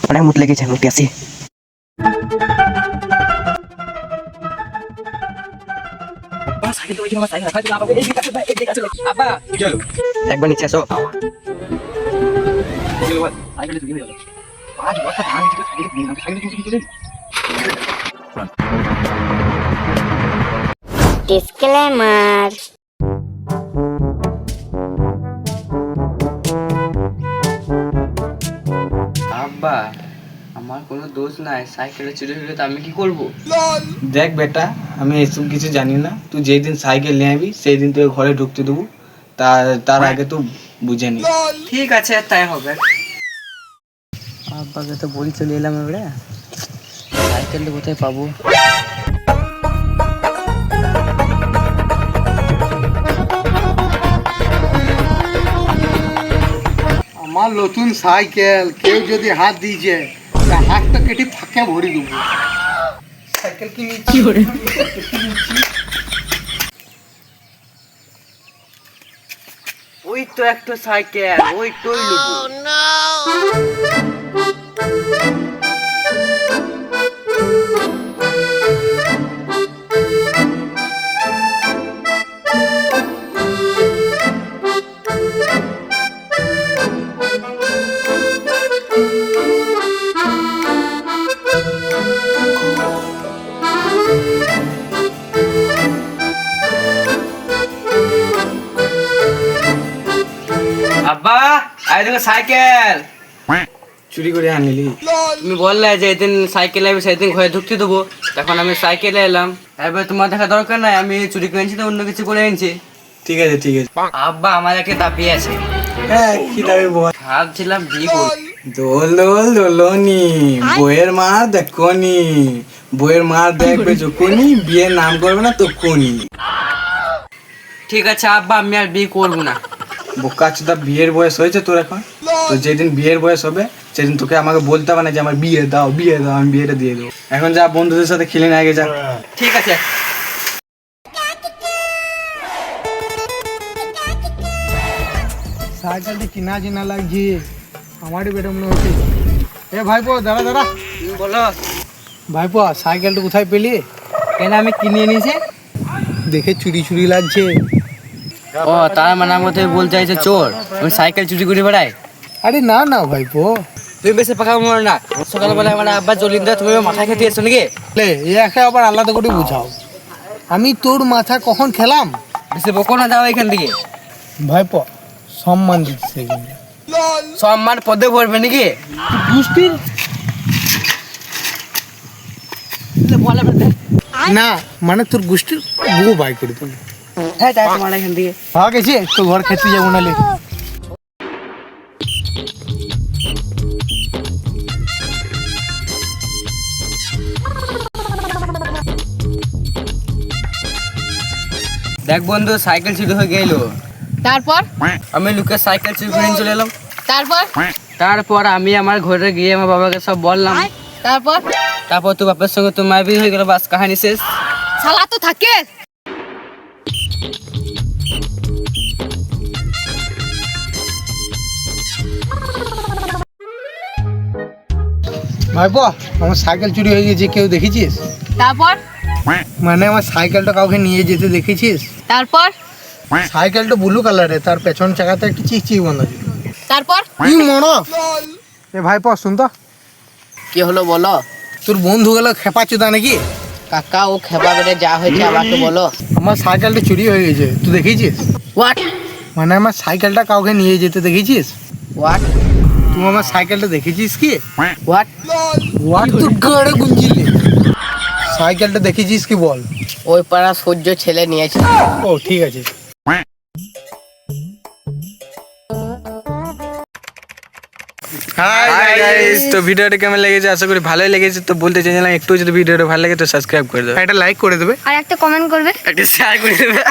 অনেক মুত লেগেছে, উঠে আসি। একবার নিচে আসো। ডিসক্লেমার। আব্বা, আমার কোনো দোষ নাই, সাইকেলে চুরি হলে তো আমি কি করব? দেখ বেটা, আমি এসব কিছু জানি না। তুই যেই দিন সাইকেল নিয়ে আবি সেই দিন তোকে ঘরে ঢুকতে দেবো। তার আগে তো বুঝে নি। ঠিক আছে, তাই হবে। আব্বাকে তো বলি চলে এলাম এবারে, সাইকেলটা কোথায় পাবো? আমার নতুন সাইকেল কেউ যদি হাত দিয়েছে তা হাতটা কেটে ফাঁকে ভরি দেবো। সাইকেল কিনেছি। ওই তো একটা সাইকেল, ওই তোই লুবো। আব্বা, আই দেখো সাইকেল। চুরি করে আনলি? তুমি বললে যে এদিন সাইকেল আইবে সেদিন ঘরে ঢুকতে দেবো, তখন আমি সাইকেলে এলাম। এবার তোমার দেখা দরকার নাই, আমি চুরি করে এনেছি তো অন্য কিছু করে এনেছি। ঠিক আছে ঠিক আছে। আব্বা, আমার একটা দাবি আছে। হ্যাঁ, কি দাবি বল? ভাবছিলাম বিয়ে করব। দোল দোল দোলনি, বইয়ের মা দেখনি, বইয়ের মা দেখবে যখনই, বিয়ের নাম করবে না তখনই। ঠিক আছে আব্বা, আমি আর বিয়ে করবো না। বোকা চোদা, বিয়ের বয়স হয়েছে তোর এখন? তো যেদিন বিয়ের বয়স হবে সেদিন তোকে আমাকে বলতে হবে না যে আমার বিয়ে দাও বিয়ে দাও, আমি বিয়েটা দিয়ে দেবো। এখন যা বন্ধুদের সাথে খেলে না, আগে যা। ঠিক আছে। সাইকেলটা কিনা চিনা লাগছে, আমারই বেটা মনে হচ্ছে। এ ভাইপো, দাঁড়া দাঁড়া। বলো। ভাইপো, সাইকেলটা কোথায় পেলি? কেন, আমি কিনে এনেছি। দেখে চুরি চুরি লাগছে। ও, তার মানে আমার মধ্যে বলতে চাইছে চোর, আমি সাইকেল চুরি করে বেড়াই? আরে না না ভাইপো, তুমি বেশি পাকা মনে না। সকালবেলা আমার আব্বা জলিন্দা, তুমি মাথা খেতে এসছো নাকি? লে একে আবার আলাদা করে বুঝাও। আমি তোর মাথা কখন খেলাম? বেশি বকো না, যাও এখান থেকে। ভাইপো, সম্মান দিচ্ছে কিন্তু। সম্মান পদে পড়বে নাকি? দুষ্টির না, মানে তোর গোষ্ঠীর বউ বাই করে তোর। হ্যাঁ, যাই তোমার এখান থেকে। ভাগ গেছে তো, ঘর খেতে যাবো নালে। দেখ বন্ধু, সাইকেল চুরি হয়ে গেল। তারপর আমি লুকে সাইকেল চুরি করে নিয়ে চলে এলাম। তারপর তারপর আমি আমার ঘরে গিয়ে আমার বাবাকে সব বললাম। তারপর তারপর তো বাপের সঙ্গে তো মারপিট হয়ে গেল, বাস কাহিনী শেষ। শালা তো থাকে। ভাইপো, আমার সাইকেল চুরি হয়ে গেছে, কেউ দেখেছিস? তারপর মানে আমার সাইকেলটা কাউকে নিয়ে যেতে দেখেছিস? তারপর সাইকেলটা ব্লু কালারের, তার পেছন চাকাতে একটু চিকচিক বন্ধ আছে। তারপর কি মনো? এ ভাইপো শুন তো, কি হলো বলো? তোর বন্ধু গেল খেপা চুদা নাকি? কাকা, ও খেপা বেটে যা হয়েছে আমাকে বলো। আমার সাইকেলটা চুরি হয়ে গেছে, তুই দেখেছিস? হোয়াট? মানে আমার সাইকেলটা কাউকে নিয়ে যেতে দেখেছিস? হোয়াট? তুই আমার সাইকেলটা দেখেছিস কি? হোয়াট? হোয়াট তোর গাড়ে গুঞ্জিলি? সাইকেলটা দেখেছিস কি বল? ওই পাড়া সূর্য ছেলে নিয়েছে। ও ঠিক আছে। হাই গাইস, তো ভিডিওটা কেমন লেগেছে? আশা করি ভালোই লেগেছে। তো বলতে চাইছিলাম, একটু যদি ভিডিওটা ভালো লাগে তো সাবস্ক্রাইব করে দেবে, একটা লাইক করে দেবে, আর একটা কমেন্ট করবে। একটা শেয়ার করে দেবে।